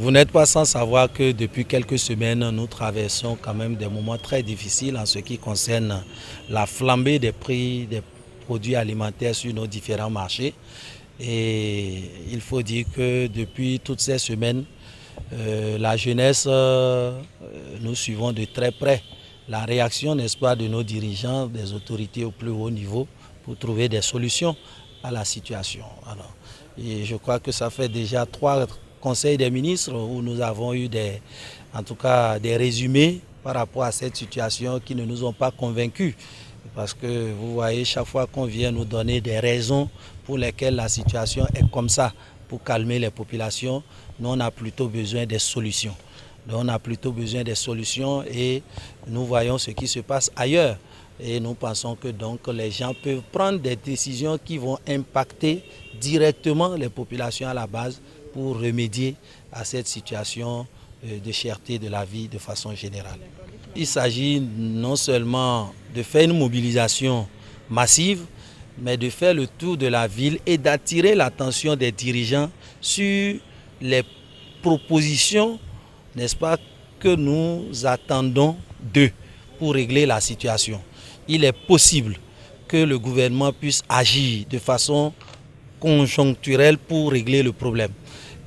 Vous n'êtes pas sans savoir que depuis quelques semaines, nous traversons quand même des moments très difficiles en ce qui concerne la flambée des prix des produits alimentaires sur nos différents marchés. Et il faut dire que depuis toutes ces semaines, la jeunesse, nous suivons de très près la réaction, n'est-ce pas, de nos dirigeants, des autorités au plus haut niveau pour trouver des solutions à la situation. Alors, et je crois que ça fait déjà 3 conseils des ministres où nous avons eu en tout cas des résumés par rapport à cette situation qui ne nous ont pas convaincus. Parce que vous voyez, chaque fois qu'on vient nous donner des raisons pour lesquelles la situation est comme ça, pour calmer les populations, nous on a plutôt besoin des solutions. Donc on a plutôt besoin des solutions et nous voyons ce qui se passe ailleurs. Et nous pensons que donc les gens peuvent prendre des décisions qui vont impacter directement les populations à la base pour remédier à cette situation de cherté de la vie de façon générale. Il s'agit non seulement de faire une mobilisation massive, mais de faire le tour de la ville et d'attirer l'attention des dirigeants sur les propositions, n'est-ce pas, que nous attendons d'eux pour régler la situation. Il est possible que le gouvernement puisse agir de façon conjoncturelle pour régler le problème.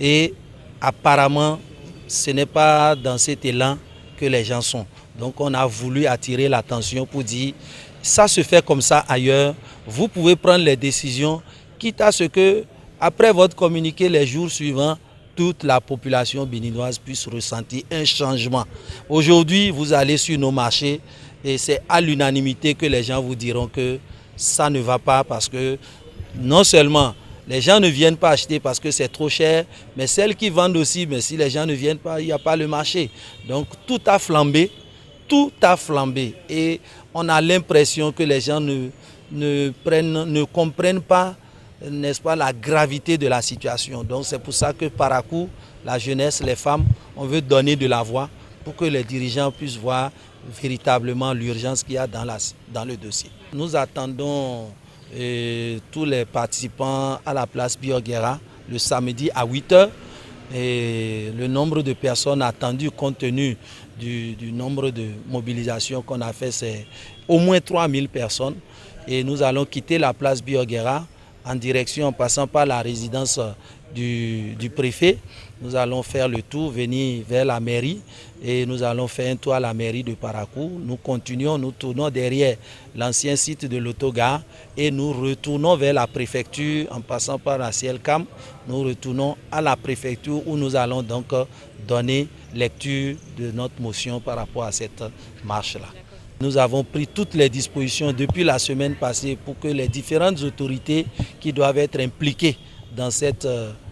Et apparemment, ce n'est pas dans cet élan que les gens sont. Donc on a voulu attirer l'attention pour dire, ça se fait comme ça ailleurs, vous pouvez prendre les décisions, quitte à ce que, après votre communiqué, les jours suivants, toute la population béninoise puisse ressentir un changement. Aujourd'hui, vous allez sur nos marchés et c'est à l'unanimité que les gens vous diront que ça ne va pas parce que non seulement les gens ne viennent pas acheter parce que c'est trop cher, mais celles qui vendent aussi, mais si les gens ne viennent pas, il n'y a pas le marché. Donc tout a flambé, et on a l'impression que les gens ne comprennent pas, n'est-ce pas, la gravité de la situation. Donc c'est pour ça que par à coup, la jeunesse, les femmes, on veut donner de la voix pour que les dirigeants puissent voir véritablement l'urgence qu'il y a dans le dossier. Nous attendons tous les participants à la place Bioguera le samedi à 8 h. Et le nombre de personnes attendues compte tenu du nombre de mobilisations qu'on a fait, c'est au moins 3000 personnes. Et nous allons quitter la place Bioguera en direction, en passant par la résidence du préfet. Nous allons faire le tour, venir vers la mairie et nous allons faire un tour à la mairie de Parakou. Nous continuons, nous tournons derrière l'ancien site de l'autogare et nous retournons vers la préfecture en passant par la Cielcam. Nous retournons à la préfecture où nous allons donc donner lecture de notre motion par rapport à cette marche-là. Nous avons pris toutes les dispositions depuis la semaine passée pour que les différentes autorités qui doivent être impliquées dans cette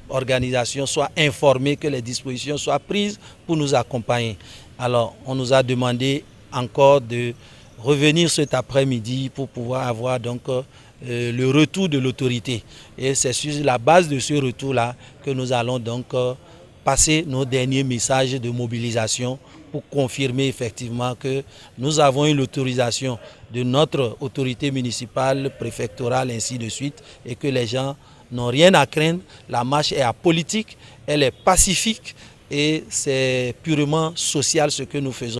organisation soient informées, que les dispositions soient prises pour nous accompagner. Alors, on nous a demandé encore de revenir cet après-midi pour pouvoir avoir donc le retour de l'autorité. Et c'est sur la base de ce retour-là que nous allons donc passer nos derniers messages de mobilisation pour confirmer effectivement que nous avons eu l'autorisation de notre autorité municipale, préfectorale, ainsi de suite, et que les gens n'ont rien à craindre. La marche est apolitique, elle est pacifique et c'est purement social ce que nous faisons.